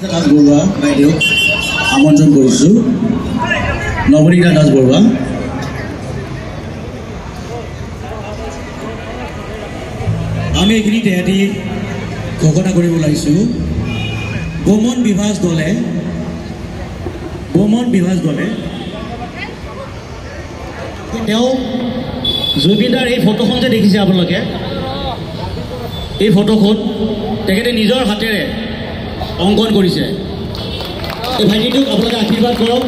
দাস বৰুৱা বাইদেউক আমন্ত্ৰণ কৰিছোঁ। নৱনীতা দাস বৰুৱা। আমি এইখিনিতে এটি ঘোষণা কৰিব লাগিছোঁ। ভ্ৰমণ বিভাজ দলে তেওঁ জুবিনদাৰ এই ফটোখন যে দেখিছে আপোনালোকে, এই ফটোখন তেখেতে নিজৰ হাতেৰে অংকন কৰিছে। এই ভাইটিটোক আপোনালোকে আশীৰ্বাদ কৰক।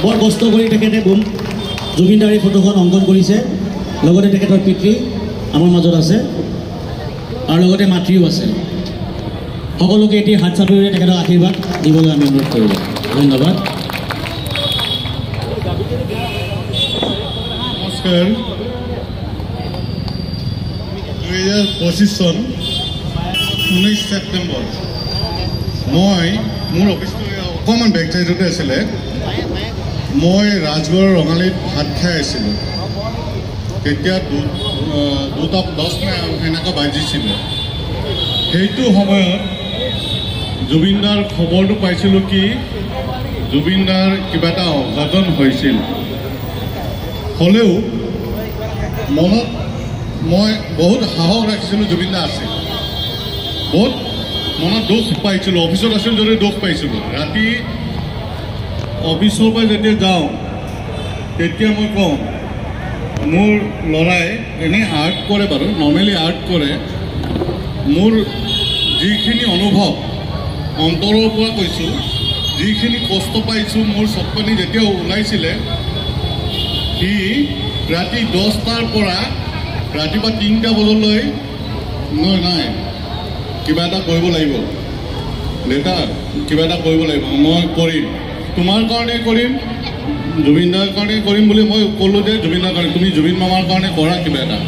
বৰ কষ্ট কৰি তেখেতে জুবিনদাৰ এই ফটোখন অংকন কৰিছে। লগতে তেখেতৰ পিতৃ আমাৰ মাজত আছে আৰু লগতে মাতৃও আছে। সকলোকে এটি হাত চাপিৰে তেখেতক আশীৰ্বাদ দিবলৈ আমি অনুৰোধ কৰিলোঁ। ধন্যবাদ। নমস্কাৰ। 2025 চন 19 ছেপ্টেম্বৰ মই মোৰ অফিচটো অকণমান বেক চাইডতে আছিলে। মই ৰাজগড়ৰ ৰঙালীত ভাত খাই আছিলোঁ। তেতিয়া 2:10 এনেকুৱা বাজিছিলে। সেইটো সময়ত জুবিনদাৰ খবৰটো পাইছিলোঁ কি জুবিনদাৰ কিবা এটা অঘটন হৈছিল। হ'লেও মনত মই বহুত সাহস ৰাখিছিলোঁ জুবিনদা আছে। বহুত মনত দুখ পাইছিলোঁ। অফিচত আছিল যদি দুখ পাইছিলোঁ। ৰাতি অফিচৰ পৰা যেতিয়া যাওঁ তেতিয়া মই কওঁ, মোৰ ল'ৰাই এনেই আৰ্ট কৰে বাৰু, নৰ্মেলি আৰ্ট কৰে। মোৰ যিখিনি অনুভৱ অন্তৰৰ পৰা কৈছোঁ, যিখিনি কষ্ট পাইছোঁ, মোৰ চকুপানী যেতিয়া ওলাইছিলে, সি ৰাতি 10টাৰ পৰা ৰাতিপুৱা 3টা বজালৈ নাই কিবা এটা কৰিব লাগিব দেউতা, কিবা এটা কৰিব লাগিব, মই কৰিম, তোমাৰ কাৰণে কৰিম, জুবিনদাৰ কাৰণে কৰিম বুলি মই ক'লোঁ যে জুবিনদাৰ কাৰণে, তুমি জুবিন মামাৰ কাৰণে কৰা কিবা এটা।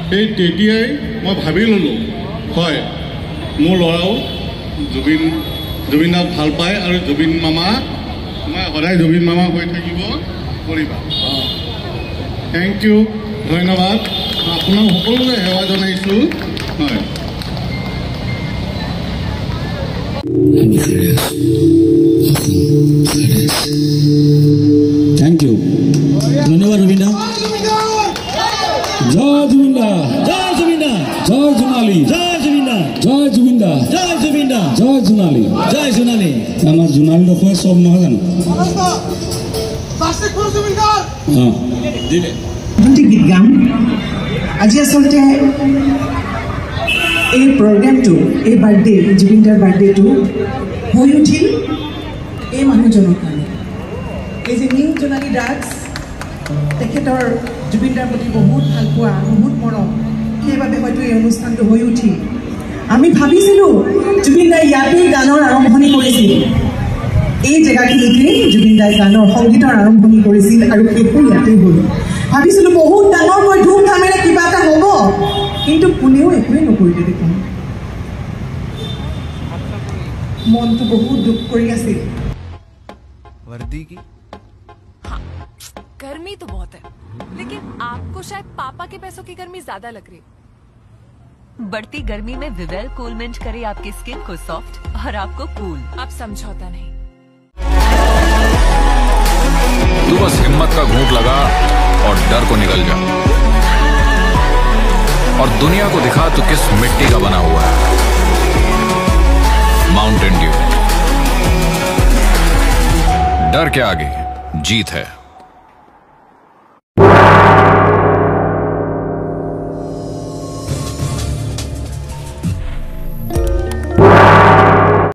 সেই তেতিয়াই মই ভাবি ল'লোঁ, হয় মোৰ ল'ৰাও জুবিনদাক ভাল পায় আৰু জুবিন মামা মই সদায় জুবিন মামা হৈ থাকিব কৰিবা। থেংক ইউ, ধন্যবাদ। আপোনাক সকলোকে সেৱা জনাইছোঁ। হয়, থ্যাংক ইউ, ধন্যবাদ রবীন্দ্র। জয় জুবিনদা, জয় জুবিনদা, জয় জোনালী, জয় জুবিনদা, জয় জুবিনদা, জয় জুবিনদা, জয় জোনালী, জয় সোণালী। আমাৰ জোনালী ডোখৰে চব নহয় জানো? গীত গাম আজি। আচলতে এই প্ৰগ্ৰেমটো, এই বাৰ্থডে, জুবিনদাৰ বাৰ্থডেটো হৈ উঠিল এই মানুহজনৰ কাৰণে। এই যে নিউ জোনালী দাস, তেখেতৰ জুবিনদাৰ প্ৰতি বহুত ভাল পোৱা, বহুত মৰম, সেইবাবে হয়তো এই অনুষ্ঠানটো হৈ উঠিল। আমি ভাবিছিলোঁ জুবিনদাই ইয়াতেই গানৰ আৰম্ভণি কৰিছিল, এই জেগাখিনিতেই জুবিনদাই গানৰ সংগীতৰ আৰম্ভণি কৰিছিল আৰু শেষো ইয়াতেই হ'ল। ভাবিছিলোঁ বহুত ডাঙৰকৈ ধুমধামেৰে কিবা এটা হ'ব, কিন্তু কোনেও একোৱেই নকৰিলে দেখোন। মনটো বহুত দুখ কৰি আছিল। वर्दी की हाँ, गर्मी तो बहुत है, लेकिन आपको शायद पापा के पैसों की गर्मी ज्यादा लग रही है। बढ़ती गर्मी में विवेल कूल मिंट करे आपकी स्किन को सॉफ्ट और आपको कूल। आप समझौता नहीं। तू बस हिम्मत का घूंट लगा और डर को निकल जा और दुनिया को दिखा तू किस मिट्टी का बना हुआ है। Mountain Dew. डर के आगे जीत है।